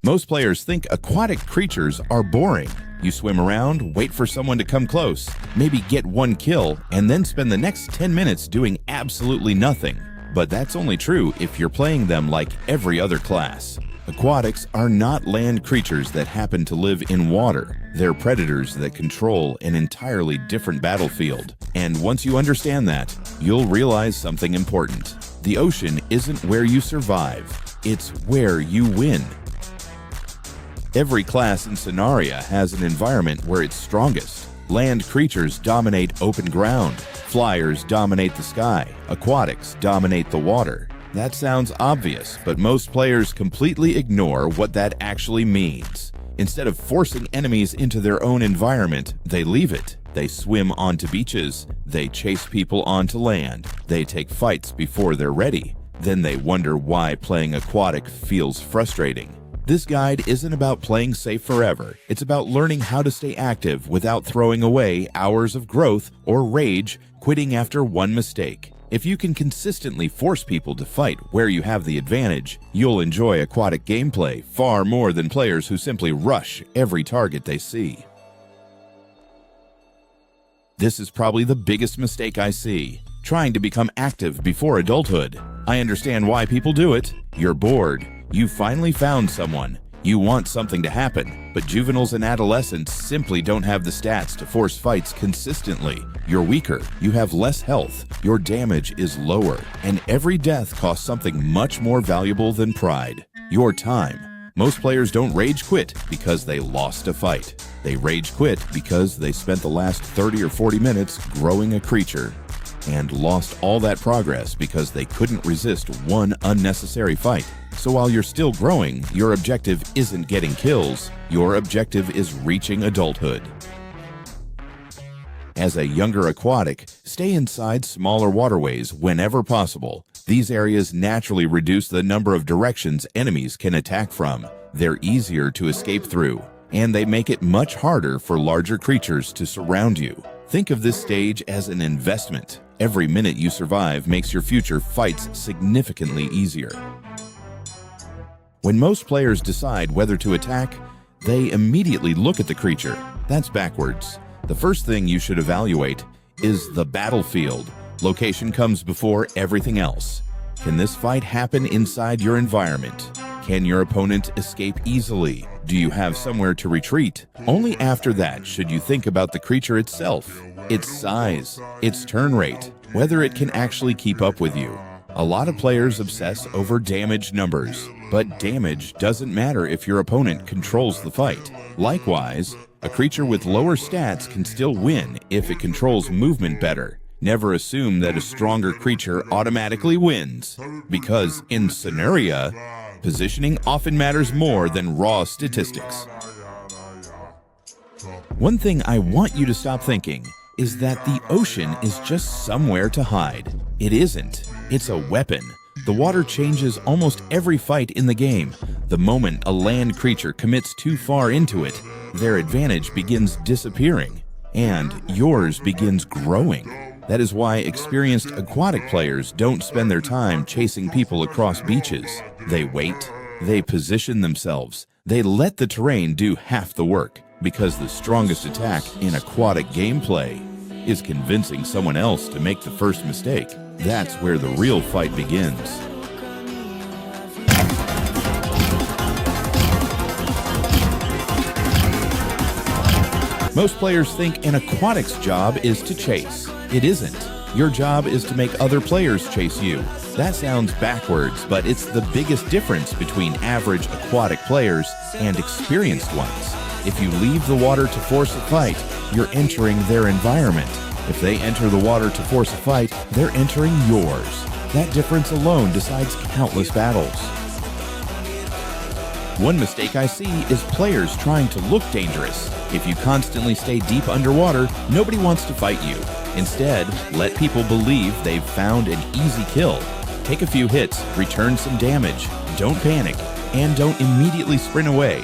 Most players think aquatic creatures are boring. You swim around, wait for someone to come close, maybe get one kill, and then spend the next 10 minutes doing absolutely nothing. But that's only true if you're playing them like every other class. Aquatics are not land creatures that happen to live in water. They're predators that control an entirely different battlefield. And once you understand that, you'll realize something important. The ocean isn't where you survive, it's where you win. Every class in Scenaria has an environment where it's strongest. Land creatures dominate open ground. Flyers dominate the sky. Aquatics dominate the water. That sounds obvious, but most players completely ignore what that actually means. Instead of forcing enemies into their own environment, they leave it. They swim onto beaches. They chase people onto land. They take fights before they're ready. Then they wonder why playing aquatic feels frustrating. This guide isn't about playing safe forever. It's about learning how to stay active without throwing away hours of growth or rage quitting after one mistake. If you can consistently force people to fight where you have the advantage, you'll enjoy aquatic gameplay far more than players who simply rush every target they see. This is probably the biggest mistake I see, trying to become active before adulthood. I understand why people do it. You're bored. You finally found someone. You want something to happen, but juveniles and adolescents simply don't have the stats to force fights consistently. You're weaker, you have less health, your damage is lower, and every death costs something much more valuable than pride: your time. Most players don't rage quit because they lost a fight. They rage quit because they spent the last 30 or 40 minutes growing a creature and lost all that progress because they couldn't resist one unnecessary fight. So while you're still growing, your objective isn't getting kills, your objective is reaching adulthood. As a younger aquatic, stay inside smaller waterways whenever possible. These areas naturally reduce the number of directions enemies can attack from. They're easier to escape through, and they make it much harder for larger creatures to surround you. Think of this stage as an investment. Every minute you survive makes your future fights significantly easier. When most players decide whether to attack, they immediately look at the creature. That's backwards. The first thing you should evaluate is the battlefield. Location comes before everything else. Can this fight happen inside your environment? Can your opponent escape easily? Do you have somewhere to retreat? Only after that should you think about the creature itself, its size, its turn rate, whether it can actually keep up with you. A lot of players obsess over damage numbers, but damage doesn't matter if your opponent controls the fight. Likewise, a creature with lower stats can still win if it controls movement better. Never assume that a stronger creature automatically wins, because in Scenaria, positioning often matters more than raw statistics. One thing I want you to stop thinking is that the ocean is just somewhere to hide. It isn't. It's a weapon. The water changes almost every fight in the game. The moment a land creature commits too far into it, their advantage begins disappearing, and yours begins growing. That is why experienced aquatic players don't spend their time chasing people across beaches. They wait, they position themselves, they let the terrain do half the work, because the strongest attack in aquatic gameplay is convincing someone else to make the first mistake. That's where the real fight begins. Most players think an aquatic's job is to chase. It isn't. Your job is to make other players chase you. That sounds backwards, but it's the biggest difference between average aquatic players and experienced ones. If you leave the water to force a fight, you're entering their environment. If they enter the water to force a fight, they're entering yours. That difference alone decides countless battles. One mistake I see is players trying to look dangerous. If you constantly stay deep underwater, nobody wants to fight you. Instead, let people believe they've found an easy kill. Take a few hits, return some damage, don't panic, and don't immediately sprint away.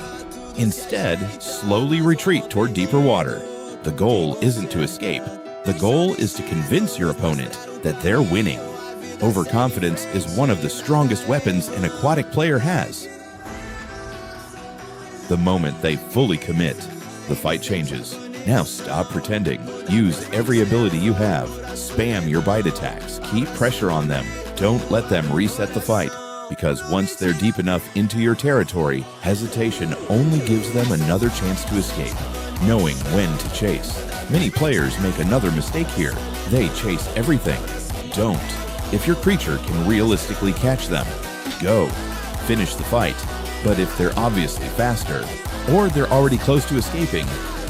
Instead, slowly retreat toward deeper water. The goal isn't to escape. The goal is to convince your opponent that they're winning. Overconfidence is one of the strongest weapons an aquatic player has. The moment they fully commit, the fight changes. Now stop pretending. Use every ability you have. Spam your bite attacks. Keep pressure on them. Don't let them reset the fight, because once they're deep enough into your territory, hesitation only gives them another chance to escape. Knowing when to chase. Many players make another mistake here. They chase everything. Don't. If your creature can realistically catch them, go. Finish the fight. But if they're obviously faster, or they're already close to escaping,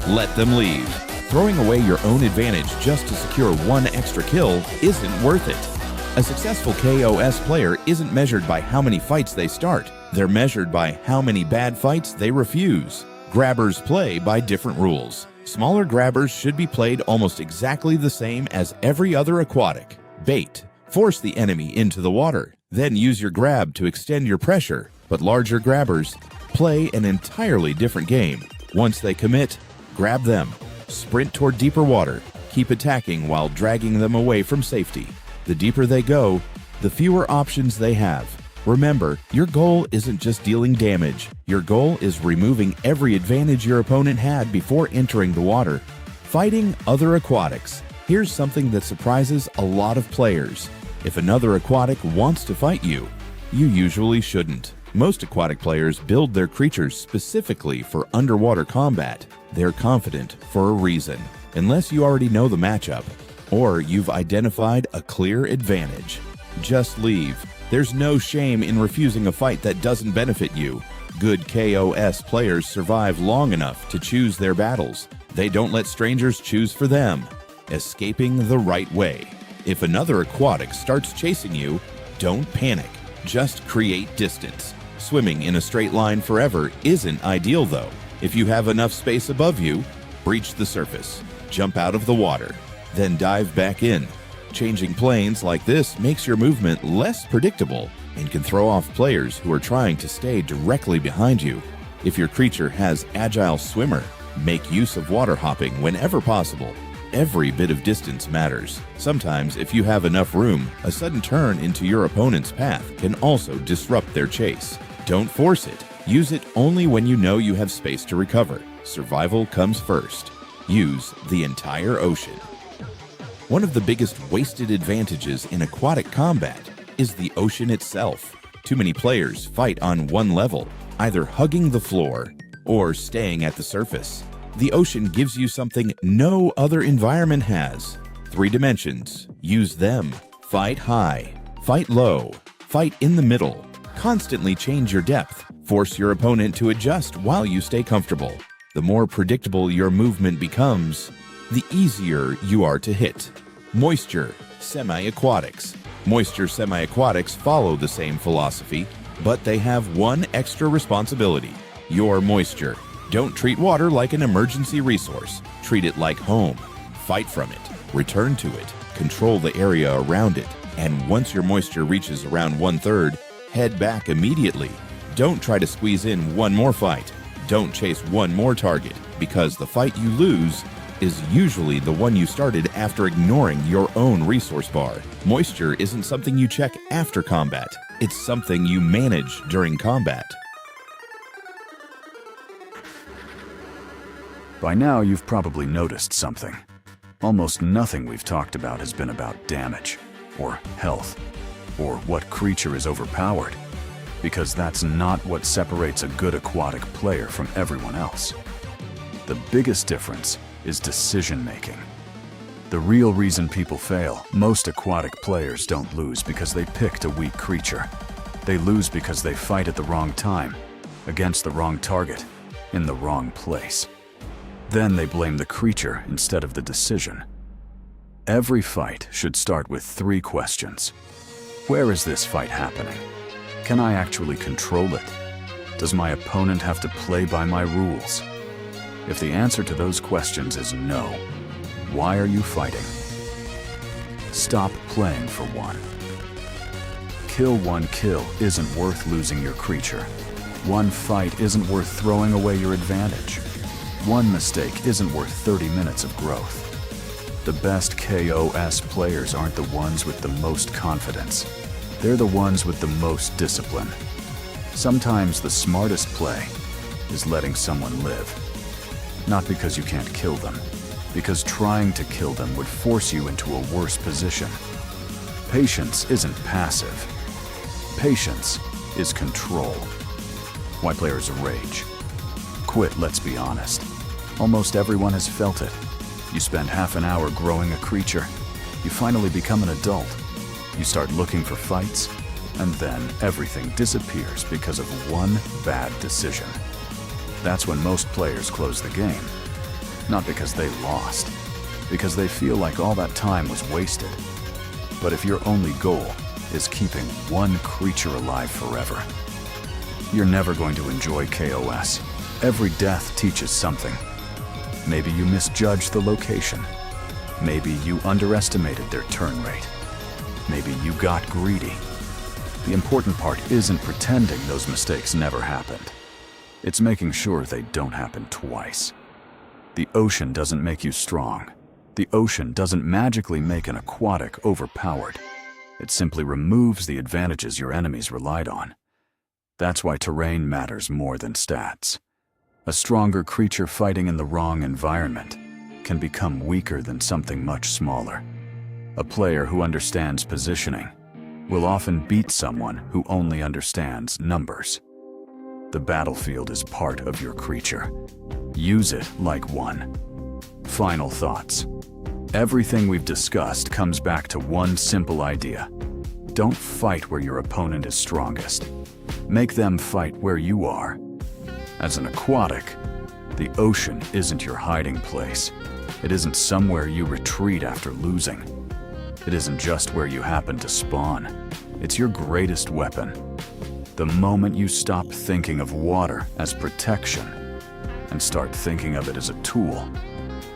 let them leave. Throwing away your own advantage just to secure one extra kill isn't worth it. A successful KOS player isn't measured by how many fights they start. They're measured by how many bad fights they refuse. Grabbers play by different rules. Smaller grabbers should be played almost exactly the same as every other aquatic. Bait. Force the enemy into the water. Then use your grab to extend your pressure. But larger grabbers play an entirely different game. Once they commit, grab them. Sprint toward deeper water. Keep attacking while dragging them away from safety. The deeper they go, the fewer options they have. Remember, your goal isn't just dealing damage. Your goal is removing every advantage your opponent had before entering the water. Fighting other aquatics. Here's something that surprises a lot of players. If another aquatic wants to fight you, you usually shouldn't. Most aquatic players build their creatures specifically for underwater combat. They're confident for a reason, unless you already know the matchup, or you've identified a clear advantage. Just leave. There's no shame in refusing a fight that doesn't benefit you. Good KOS players survive long enough to choose their battles. They don't let strangers choose for them. Escaping the right way. If another aquatic starts chasing you, don't panic. Just create distance. Swimming in a straight line forever isn't ideal though. If you have enough space above you, breach the surface. Jump out of the water. Then dive back in. Changing planes like this makes your movement less predictable and can throw off players who are trying to stay directly behind you. If your creature has agile swimmer, make use of water hopping whenever possible. Every bit of distance matters. Sometimes, if you have enough room, a sudden turn into your opponent's path can also disrupt their chase. Don't force it. Use it only when you know you have space to recover. Survival comes first. Use the entire ocean. One of the biggest wasted advantages in aquatic combat is the ocean itself. Too many players fight on one level, either hugging the floor or staying at the surface. The ocean gives you something no other environment has. 3 dimensions. Use them. Fight high. Fight low. Fight in the middle. Constantly change your depth. Force your opponent to adjust while you stay comfortable. The more predictable your movement becomes, the easier you are to hit. Moisture semi-aquatics. Moisture semi-aquatics follow the same philosophy, but they have one extra responsibility: your moisture. Don't treat water like an emergency resource. Treat it like home. Fight from it. Return to it. Control the area around it. And once your moisture reaches around 1/3, head back immediately. Don't try to squeeze in one more fight. Don't chase one more target, because the fight you lose is usually the one you started after ignoring your own resource bar. Moisture isn't something you check after combat. It's something you manage during combat. By now, you've probably noticed something. Almost nothing we've talked about has been about damage, or health, or what creature is overpowered, because that's not what separates a good aquatic player from everyone else. The biggest difference is decision-making. The real reason people fail: most aquatic players don't lose because they picked a weak creature. They lose because they fight at the wrong time, against the wrong target, in the wrong place. Then they blame the creature instead of the decision. Every fight should start with 3 questions. Where is this fight happening? Can I actually control it? Does my opponent have to play by my rules? If the answer to those questions is no, why are you fighting? Stop playing for one. Kill 1 kill isn't worth losing your creature. 1 fight isn't worth throwing away your advantage. 1 mistake isn't worth 30 minutes of growth. The best KOS players aren't the ones with the most confidence. They're the ones with the most discipline. Sometimes the smartest play is letting someone live. Not because you can't kill them, because trying to kill them would force you into a worse position. Patience isn't passive. Patience is control. Why players rage? Quit, let's be honest. Almost everyone has felt it. You spend half an hour growing a creature. You finally become an adult. You start looking for fights, and then everything disappears because of one bad decision. That's when most players close the game. Not because they lost, because they feel like all that time was wasted. But if your only goal is keeping one creature alive forever, you're never going to enjoy KOS. Every death teaches something. Maybe you misjudged the location. Maybe you underestimated their turn rate. Maybe you got greedy. The important part isn't pretending those mistakes never happened. It's making sure they don't happen twice. The ocean doesn't make you strong. The ocean doesn't magically make an aquatic overpowered. It simply removes the advantages your enemies relied on. That's why terrain matters more than stats. A stronger creature fighting in the wrong environment can become weaker than something much smaller. A player who understands positioning will often beat someone who only understands numbers. The battlefield is part of your creature. Use it like one. Final thoughts. Everything we've discussed comes back to one simple idea. Don't fight where your opponent is strongest. Make them fight where you are. As an aquatic, the ocean isn't your hiding place. It isn't somewhere you retreat after losing. It isn't just where you happen to spawn. It's your greatest weapon. The moment you stop thinking of water as protection and start thinking of it as a tool,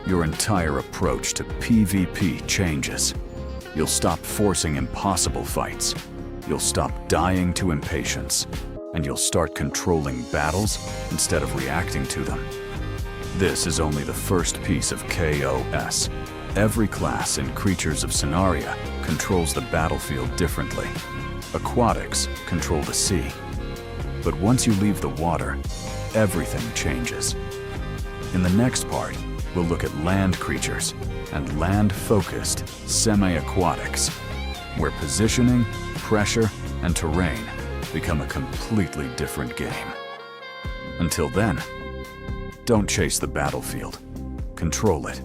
your entire approach to PvP changes. You'll stop forcing impossible fights. You'll stop dying to impatience. And you'll start controlling battles instead of reacting to them. This is only the first piece of KOS. Every class in Creatures of Scenaria controls the battlefield differently. Aquatics control the sea. But once you leave the water, everything changes. In the next part, we'll look at land creatures and land-focused semi-aquatics, where positioning, pressure, and terrain become a completely different game. Until then, don't chase the battlefield. Control it.